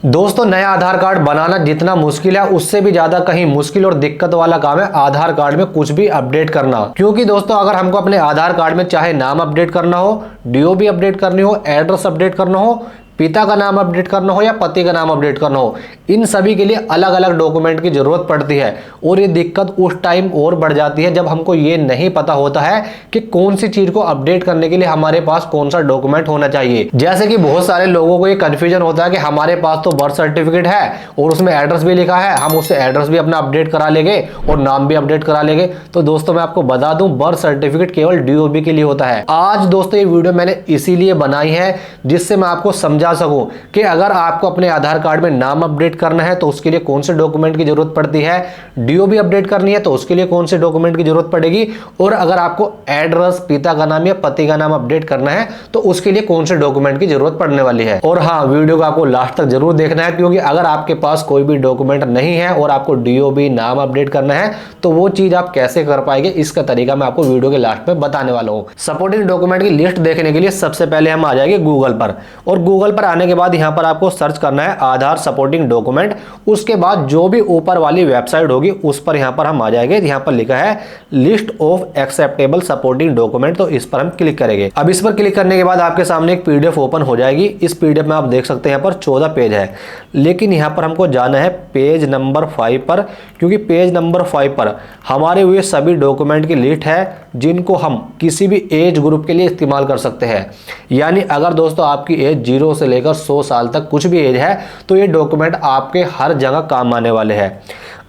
दोस्तों नया आधार कार्ड बनाना जितना मुश्किल है उससे भी ज्यादा कहीं मुश्किल और दिक्कत वाला काम है आधार कार्ड में कुछ भी अपडेट करना। क्योंकि दोस्तों अगर हमको अपने आधार कार्ड में चाहे नाम अपडेट करना हो, डीओबी अपडेट करनी हो, एड्रेस अपडेट करना हो, पिता का नाम अपडेट करना हो या पति का नाम अपडेट करना हो, इन सभी के लिए अलग अलग डॉक्यूमेंट की जरूरत पड़ती है। और ये दिक्कत उस टाइम और बढ़ जाती है जब हमको ये नहीं पता होता है कि कौन सी चीज को अपडेट करने के लिए हमारे पास कौन सा डॉक्यूमेंट होना चाहिए। जैसे कि बहुत सारे लोगों को ये कंफ्यूजन होता है कि हमारे पास तो बर्थ सर्टिफिकेट है और उसमें एड्रेस भी लिखा है, हम उससे एड्रेस भी अपना अपडेट करा लेंगे और नाम भी अपडेट करा लेंगे। तो दोस्तों मैं आपको बता दूं, बर्थ सर्टिफिकेट केवल डीओबी के लिए होता है। आज दोस्तों ये वीडियो मैंने इसीलिए बनाई है जिससे मैं आपको समझा सकूं कि अगर आपको अपने आधार कार्ड में नाम अपडेट करना है तो उसके लिए कौन से डॉक्यूमेंट की जरूरत पड़ती है, डीओबी अपडेट करनी है तो उसके लिए कौन से डॉक्यूमेंट की जरूरत पड़ेगी, और अगर आपको एड्रेस, पिता का नाम या पति का नाम अपडेट करना है तो उसके लिए कौन से डॉक्यूमेंट की जरूरत पड़ने वाली है। और हाँ, वीडियो को आपको लास्ट तक जरूर देखना है, क्योंकि अगर आपके पास कोई भी डॉक्यूमेंट नहीं है और आपको डीओबी नाम अपडेट करना है तो वो चीज आप कैसे कर पाएंगे, इसका तरीका मैं आपको वीडियो के लास्ट में बताने वाला हूँ। सपोर्टिंग डॉक्यूमेंट की लिस्ट देखने के लिए सबसे पहले हम आ जाएंगे गूगल पर, और गूगल पर आने के बाद यहाँ पर आपको सर्च करना है आधार सपोर्टिंग डॉक्यूमेंट। उसके बाद जो भी ऊपर वाली वेबसाइट होगी उस पर यहाँ पर हम आ जाएंगे। यहाँ पर लिखा है list of acceptable supporting document, तो इस पर हम क्लिक करेंगे। अब इस पर क्लिक करने के बाद आपके सामने एक पीडीएफ ओपन हो जाएगी। इस पीडीएफ में आप देख सकते हैं यहाँ पर 14 पेज है, लेकिन यहाँ पर हमको जाना है पेज नंबर 5 पर, क्योंकि पेज नंबर 5 पर हमारे हुए सभी डॉक्यूमेंट की लिस्ट है जिनको हम किसी भी एज ग्रुप के लिए इस्तेमाल कर सकते हैं। यानी अगर दोस्तों आपकी एज 0 से लेकर 100 साल तक कुछ भी एज है तो ये डॉक्यूमेंट आपके हर जगह काम आने वाले हैं।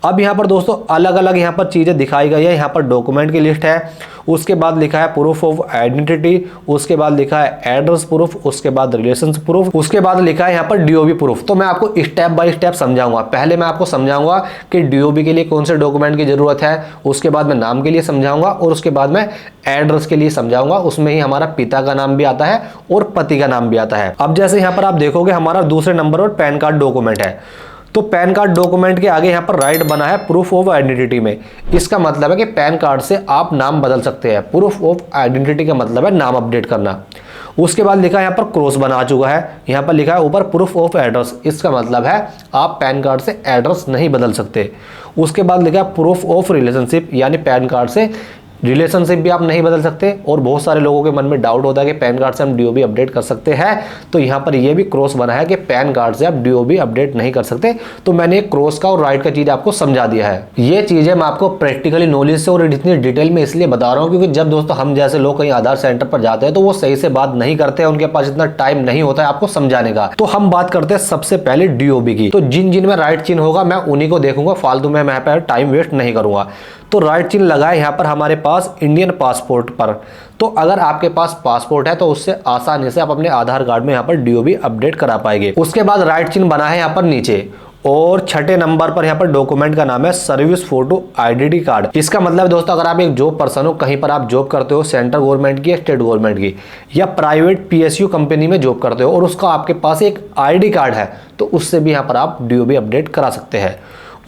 अब यहाँ पर दोस्तों अलग अलग यहाँ पर चीज़ें दिखाई गई है। यहाँ पर डॉक्यूमेंट की लिस्ट है, उसके बाद लिखा है प्रूफ ऑफ आइडेंटिटी, उसके बाद लिखा है एड्रेस प्रूफ, उसके बाद रिलेशंस प्रूफ, उसके बाद लिखा है यहाँ पर डीओबी प्रूफ। तो मैं आपको स्टेप बाय स्टेप समझाऊंगा। पहले मैं आपको समझाऊंगा कि डीओबी के लिए कौन से डॉक्यूमेंट की जरूरत है, उसके बाद मैं नाम के लिए समझाऊंगा, और उसके बाद मैं एड्रेस के लिए समझाऊंगा। उसमें ही हमारा पिता का नाम भी आता है और पति का नाम भी आता है। अब जैसे यहाँ पर आप देखोगे हमारा दूसरे नंबर पर पैन कार्ड डॉक्यूमेंट है, तो पैन कार्ड डॉक्यूमेंट के आगे यहाँ पर राइट बना है प्रूफ ऑफ आइडेंटिटी में। इसका मतलब है कि पैन कार्ड से आप नाम बदल सकते हैं। प्रूफ ऑफ आइडेंटिटी का मतलब है नाम अपडेट करना। उसके बाद लिखा है यहाँ पर क्रॉस बना आ चुका है, यहाँ पर लिखा है ऊपर प्रूफ ऑफ एड्रेस। इसका मतलब है आप पैन कार्ड से एड्रेस नहीं बदल सकते। उसके बाद लिखा है प्रूफ ऑफ रिलेशनशिप, यानी पैन कार्ड से रिलेशनशिप भी आप नहीं बदल सकते। और बहुत सारे लोगों के मन में डाउट होता है कि पैन कार्ड से हम डीओबी अपडेट कर सकते हैं, तो यहाँ पर ये भी क्रॉस बना है कि पैन कार्ड से आप डीओबी अपडेट नहीं कर सकते। तो मैंने एक क्रॉस का और राइट का चीज आपको समझा दिया है। ये चीजें मैं आपको प्रैक्टिकली नॉलेज से और इतनी डिटेल में इसलिए बता रहा हूँ क्योंकि जब दोस्तों हम जैसे लोग कहीं आधार सेंटर पर जाते हैं तो वो सही से बात नहीं करते हैं, उनके पास इतना टाइम नहीं होता है आपको समझाने का। तो हम बात करते हैं सबसे पहले डीओबी की। तो जिन जिन में राइट चिन्ह होगा मैं उन्हीं को देखूंगा, फालतू में मैं यहाँ पर टाइम वेस्ट नहीं करूंगा। तो राइट चिन्ह लगाए यहाँ पर हमारे पास इंडियन पासपोर्ट पर। तो अगर आपके पास पासपोर्ट है तो उससे आसानी से आप अपने आधार कार्ड में यहाँ पर डीओबी अपडेट करा पाएंगे। उसके बाद राइट चिन्ह बना है यहाँ पर नीचे, और छठे नंबर पर यहाँ पर डॉक्यूमेंट का नाम है सर्विस फोटो आइडेंटिटी कार्ड। इसका मतलब दोस्तों अगर आप एक जॉब पर्सन हो, कहीं पर आप जॉब करते हो, सेंट्रल गवर्नमेंट की या स्टेट गवर्नमेंट की या प्राइवेट पीएसयू कंपनी में जॉब करते हो और उसका आपके पास एक आईडी कार्ड है, तो उससे भी यहाँ पर आप डीओबी अपडेट करा सकते हैं।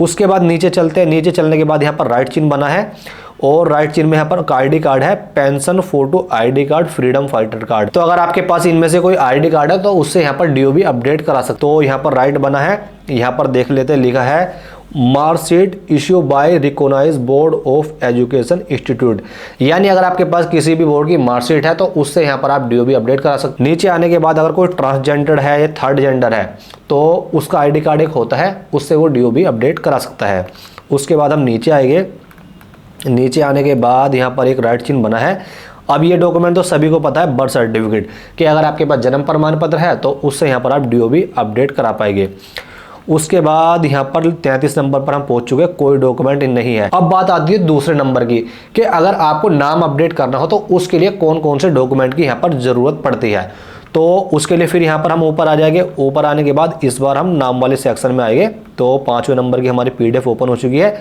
उसके बाद नीचे चलते हैं। नीचे चलने के बाद यहाँ पर राइट चिन्ह बना है, और राइट चिन्ह में यहाँ पर आईडी कार्ड है, pension photo ID card, freedom fighter card. तो अगर आपके पास इनमें से कोई आईडी कार्ड है तो उससे यहाँ पर डीओबी अपडेट करा सकते। तो यहाँ पर राइट बना है, यहाँ पर देख लेते हैं, लिखा है marksheet issue by recognised board of education institute. यानी अगर आपके पास किसी भी बोर्ड की मार्कशीट है तो उससे यहाँ पर आप डीओबी अपडेट करा सकते। नीचे आने के बाद अगर कोई ट्रांसजेंडर है या थर्ड जेंडर है तो उसका आईडी कार्ड एक होता है, उससे वो डीओबी अपडेट करा सकता है। उसके बाद हम नीचे आएंगे। नीचे आने के बाद यहाँ पर एक राइट चिन्ह बना है। अब ये डॉक्यूमेंट तो सभी को पता है, बर्थ सर्टिफिकेट, कि अगर आपके पास जन्म प्रमाण पत्र है तो उससे यहाँ पर आप डीओबी अपडेट करा पाएंगे। उसके बाद यहाँ पर 33 नंबर पर हम पहुंच चुके, कोई डॉक्यूमेंट नहीं है। अब बात आती है दूसरे नंबर की कि अगर आपको नाम अपडेट करना हो तो उसके लिए कौन कौन से डॉक्यूमेंट की यहाँ पर जरूरत पड़ती है। तो उसके लिए फिर यहाँ पर हम ऊपर आ जाएंगे। ऊपर आने के बाद इस बार हम नाम वाले सेक्शन में आएंगे। तो 5वें नंबर की हमारी पीडीएफ ओपन हो चुकी है।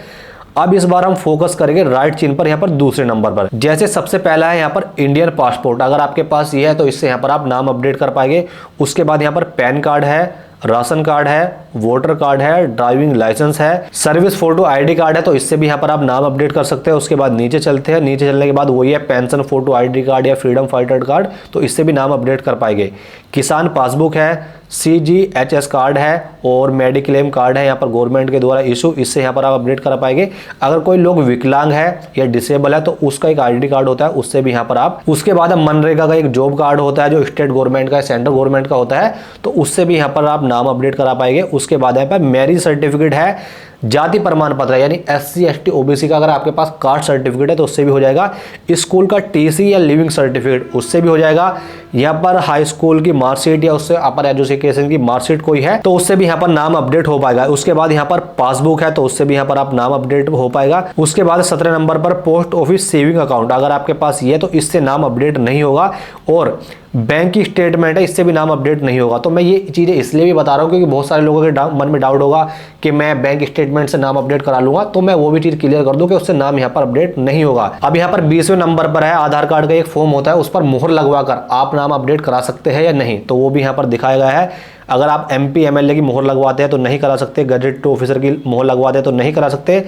अब इस बार हम फोकस करेंगे राइट चिन्ह पर, यहाँ पर दूसरे नंबर पर। जैसे सबसे पहला है यहाँ पर इंडियन पासपोर्ट, अगर आपके पास ये है तो इससे यहाँ पर आप नाम अपडेट कर पाएंगे। उसके बाद यहाँ पर पैन कार्ड है, राशन कार्ड है, वोटर कार्ड है, ड्राइविंग लाइसेंस है, सर्विस फोटो आईडी कार्ड है, तो इससे भी यहाँ पर आप नाम अपडेट कर सकते हैं। उसके बाद नीचे चलते हैं। नीचे चलने के बाद वही है पेंशन फोटो आईडी कार्ड या फ्रीडम फाइटर कार्ड, तो इससे भी नाम अपडेट कर पाएंगे। किसान पासबुक है, CGHS कार्ड है और मेडिक्लेम कार्ड है यहाँ पर गवर्नमेंट के द्वारा इशू, इससे यहाँ पर आप अपडेट करा पाएंगे। अगर कोई लोग विकलांग है या डिसेबल है तो उसका एक ID कार्ड होता है, उससे भी यहाँ पर आप, उसके बाद मनरेगा का एक जॉब कार्ड होता है जो स्टेट गवर्नमेंट का, सेंट्रल गवर्नमेंट का होता है, तो उससे भी यहाँ पर आप नाम अपडेट करा पाएंगे। उसके बाद यहाँ पर मैरिज सर्टिफिकेट है, जाति प्रमाण पत्र यानी SC ST OBC का अगर आपके पास कास्ट सर्टिफिकेट है तो उससे भी हो जाएगा। स्कूल का TC या लिविंग सर्टिफिकेट उससे भी हो जाएगा। यहाँ पर हाई स्कूल की मार्कशीट या उससे अपर एजुकेशन की मार्कशीट कोई है तो उससे भी यहाँ पर नाम अपडेट हो पाएगा। उसके बाद यहाँ पर पासबुक है तो उससे भी यहाँ पर आप नाम अपडेट हो पाएगा। उसके बाद 17 नंबर पर पोस्ट ऑफिस सेविंग अकाउंट अगर आपके पास ये, तो इससे नाम अपडेट नहीं होगा। और बैंक की स्टेटमेंट है, इससे भी नाम अपडेट नहीं होगा। तो मैं ये चीज़ें इसलिए भी बता रहा हूँ क्योंकि बहुत सारे लोगों के मन में डाउट होगा कि मैं बैंक स्टेटमेंट से नाम अपडेट करा लूंगा, तो मैं वो भी चीज़ क्लियर कर दूं कि उससे नाम यहाँ पर अपडेट नहीं होगा। अब यहाँ पर 20वें नंबर पर है, आधार कार्ड का एक फॉर्म होता है, उस पर मुहर लगवाकर आप नाम अपडेट करा सकते हैं या नहीं, तो वो भी यहाँ पर दिखाया गया है। अगर आप MP MLA की मुहर लगवाते हैं तो नहीं करा सकते, गजेट ऑफिसर की मुहर लगवाते हैं तो नहीं करा सकते,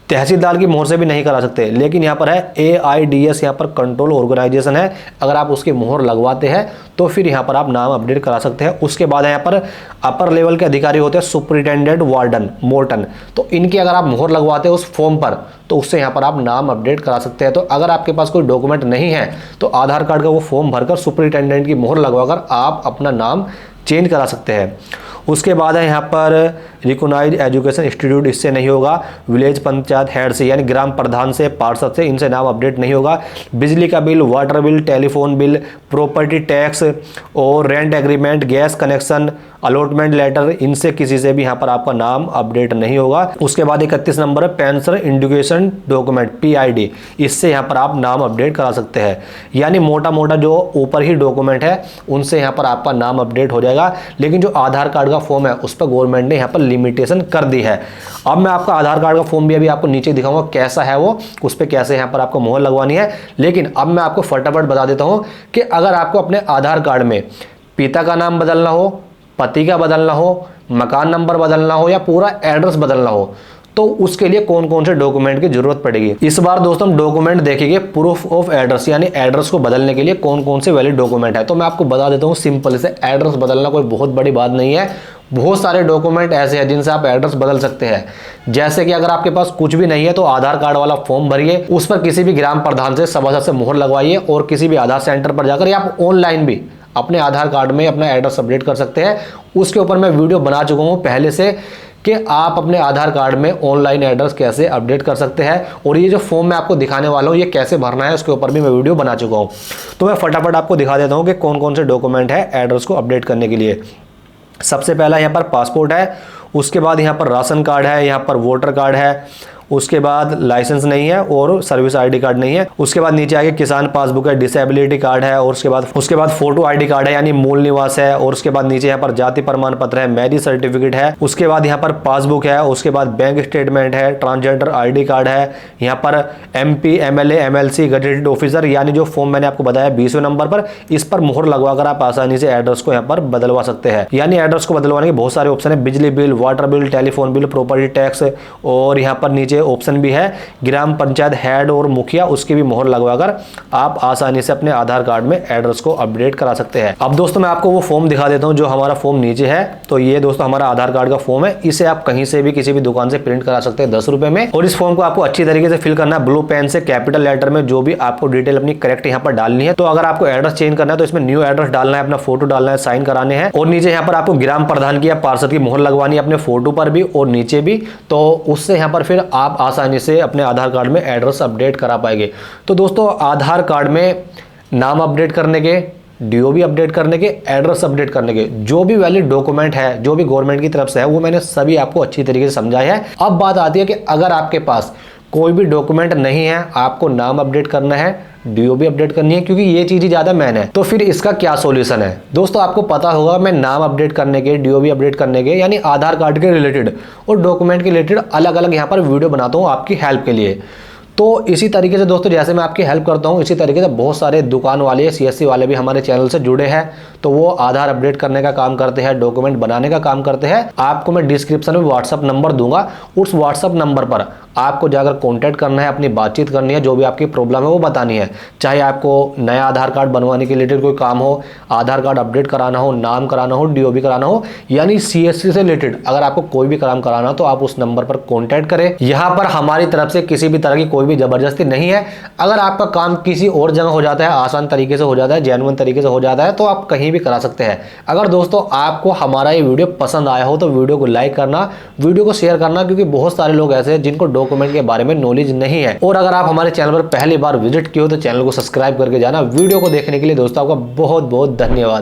तहसीलदार की मोहर से भी नहीं करा सकते। लेकिन यहाँ पर है AIDS, यहाँ पर कंट्रोल ऑर्गेनाइजेशन है, अगर आप उसकी मोहर लगवाते हैं तो फिर यहाँ पर आप नाम अपडेट करा सकते हैं। उसके बाद यहाँ पर अपर लेवल के अधिकारी होते हैं, सुपरिटेंडेंट वार्डन मोर्टन, तो इनकी अगर आप मोहर लगवाते हैं उस फॉर्म पर तो उससे यहाँ पर आप नाम अपडेट करा सकते हैं। तो अगर आपके पास कोई डॉक्यूमेंट नहीं है तो आधार कार्ड का वो फॉर्म भरकर सुपरिटेंडेंट की मोहर लगवाकर आप अपना नाम चेंज करा सकते हैं। उसके बाद है यहाँ पर रिकॉग्नाइज्ड एजुकेशन इंस्टीट्यूट, इससे नहीं होगा। विलेज पंचायत हेड से यानी ग्राम प्रधान से, पार्षद से, इनसे नाम अपडेट नहीं होगा। बिजली का bill, water bill, telephone bill, property tax और rent agreement, gas connection, allotment letter, इनसे किसी से भी यहाँ पर आपका नाम अपडेट नहीं होगा। उसके बाद 31 नंबर है पेंशन इंडिकेशन डॉक्यूमेंट PID, इससे यहाँ पर आप नाम अपडेट करा सकते हैं। यानी मोटा मोटा जो ऊपर ही डॉक्यूमेंट है उनसे यहाँ पर आपका नाम अपडेट हो जाएगा। लेकिन जो आधार कार्ड का फॉर्म है उस पर गवर्नमेंट ने यहाँ पर लिमिटेशन कर दी है। अब मैं आपका आधार कार्ड का फॉर्म भी अभी आपको नीचे दिखाऊंगा कैसा है वो, उस पर कैसे यहाँ पर आपको मोहर लगवानी है। लेकिन अब मैं आपको फटाफट बता देता हूँ कि अगर आपको अपने आधार कार्ड में पिता का नाम बदलना हो, पति का बदलना हो, मकान नंबर बदलना हो या पूरा एड्रेस बदलना हो तो उसके लिए कौन कौन से डॉक्यूमेंट की जरूरत पड़ेगी। इस बार दोस्तों हम डॉक्यूमेंट देखेंगे प्रूफ ऑफ एड्रेस, यानी एड्रेस को बदलने के लिए कौन कौन से वैलिड डॉक्यूमेंट है। तो मैं आपको बता देता हूँ सिंपल से, एड्रेस बदलना कोई बहुत बड़ी बात नहीं है। बहुत सारे डॉक्यूमेंट ऐसे हैं जिनसे आप एड्रेस बदल सकते हैं। जैसे कि अगर आपके पास कुछ भी नहीं है तो आधार कार्ड वाला फॉर्म भरिए, उस पर किसी भी ग्राम प्रधान से, सभासद से मुहर लगवाइए और किसी भी आधार सेंटर पर जाकर या आप ऑनलाइन भी अपने आधार कार्ड में अपना एड्रेस अपडेट कर सकते हैं। उसके ऊपर मैं वीडियो बना चुका हूँ पहले से कि आप अपने आधार कार्ड में ऑनलाइन एड्रेस कैसे अपडेट कर सकते हैं, और ये जो फॉर्म मैं आपको दिखाने वाला हूँ ये कैसे भरना है उसके ऊपर भी मैं वीडियो बना चुका हूँ। तो मैं फटाफट आपको दिखा देता हूँ कि कौन कौन से डॉक्यूमेंट है एड्रेस को अपडेट करने के लिए। सबसे पहला यहाँ पर पासपोर्ट है, उसके बाद यहाँ पर राशन कार्ड है, यहाँ पर वोटर कार्ड है, उसके बाद लाइसेंस नहीं है और सर्विस ID कार्ड नहीं है। उसके बाद नीचे आगे किसान पासबुक है, डिसेबिलिटी कार्ड है, और उसके बाद फोटो ID कार्ड है यानी मूल निवास है, और उसके बाद नीचे यहाँ पर जाति प्रमाण पत्र है, मैरिज सर्टिफिकेट है, उसके बाद यहाँ पर पासबुक है, उसके बाद बैंक स्टेटमेंट है, ट्रांसजेंडर ID कार्ड है, यहाँ पर MP MLA MLC gazetted officer, यानी जो फॉर्म मैंने आपको बताया 20वें नंबर पर, इस पर मुहर लगवाकर आप आसानी से एड्रेस को यहाँ पर बदलवा सकते हैं। यानी एड्रेस को बदलवाने के बहुत सारे ऑप्शन है, बिजली bill, water bill, telephone bill, property tax, और यहाँ पर नीचे ऑप्शन भी है ग्राम पंचायत हेड और मुखिया, उसकी भी मोहर लगवाकर आप आसानी से अपने आधार कार्ड में एड्रेस को अपडेट करा सकते हैं। अब दोस्तों मैं आपको वो फॉर्म दिखा देता हूं जो हमारा फॉर्म नीचे है। तो ये दोस्तों हमारा आधार कार्ड का फॉर्म है, इसे आप कहीं से भी किसी भी दुकान से प्रिंट करा सकते हैं 10 रुपए में। और इस फॉर्म को आपको अच्छी तरीके से फिल करना है, ब्लू पेन से कैपिटल लेटर में जो भी आपको डिटेल अपनी करेक्ट यहाँ पर डालनी है। तो अगर आपको एड्रेस चेंज करना है तो इसमें न्यू एड्रेस डालना है, अपना फोटो डालना है, साइन कराने हैं, और नीचे यहाँ पर आपको ग्राम प्रधान की या पार्षद की मोहर लगवानी है अपने फोटो पर भी और नीचे भी। तो उससे यहाँ पर फिर आप आसानी से अपने आधार कार्ड में एड्रेस अपडेट करा पाएंगे। तो दोस्तों आधार कार्ड में नाम अपडेट करने के, DOB अपडेट करने के, एड्रेस अपडेट करने के जो भी वैलिड डॉक्यूमेंट है जो भी गवर्नमेंट की तरफ से है वो मैंने सभी आपको अच्छी तरीके से समझाया है। अब बात आती है कि अगर आपके पास कोई भी डॉक्यूमेंट नहीं है, आपको नाम अपडेट करना है, DOB अपडेट करनी है, क्योंकि ये चीज ज्यादा मेन है, तो फिर इसका क्या सॉल्यूशन है। दोस्तों आपको पता होगा मैं नाम अपडेट करने के, DOB अपडेट करने के, यानी आधार कार्ड के रिलेटेड और डॉक्यूमेंट के रिलेटेड अलग अलग यहाँ पर वीडियो बनाता हूँ आपकी हेल्प के लिए। तो इसी तरीके से दोस्तों जैसे मैं आपकी हेल्प करता हूँ इसी तरीके से बहुत सारे दुकान वाले, CSC वाले भी हमारे चैनल से जुड़े हैं। तो वो आधार अपडेट करने का काम करते हैं, डॉक्यूमेंट बनाने का काम करते हैं। आपको मैं डिस्क्रिप्शन में WhatsApp नंबर दूंगा, उस WhatsApp नंबर पर आपको जाकर कॉन्टैक्ट करना है, अपनी बातचीत करनी है, जो भी आपकी प्रॉब्लम है वो बतानी है। चाहे आपको नया आधार कार्ड बनवाने के रिलेटेड कोई काम हो, आधार कार्ड अपडेट कराना हो, नाम कराना हो, डीओबी कराना हो, यानी सीएससी से रिलेटेड अगर आपको कोई भी काम कराना हो तो आप उस नंबर पर कॉन्टैक्ट करें। यहाँ पर हमारी तरफ से किसी भी तरह की कोई भी जबरदस्ती नहीं है। अगर आपका काम किसी और जगह हो जाता है, आसान तरीके से हो जाता है, जेन्युइन तरीके से हो जाता है, तो आप कहीं भी करा सकते हैं। अगर दोस्तों आपको हमारा ये वीडियो पसंद आया हो तो वीडियो को लाइक करना, वीडियो को शेयर करना, क्योंकि बहुत सारे लोग ऐसे हैं जिनको डॉक्यूमेंट के बारे में नॉलेज नहीं है। और अगर आप हमारे चैनल पर पहली बार विजिट किए हो तो चैनल को सब्सक्राइब करके जाना। वीडियो को देखने के लिए दोस्तों आपका बहुत बहुत धन्यवाद।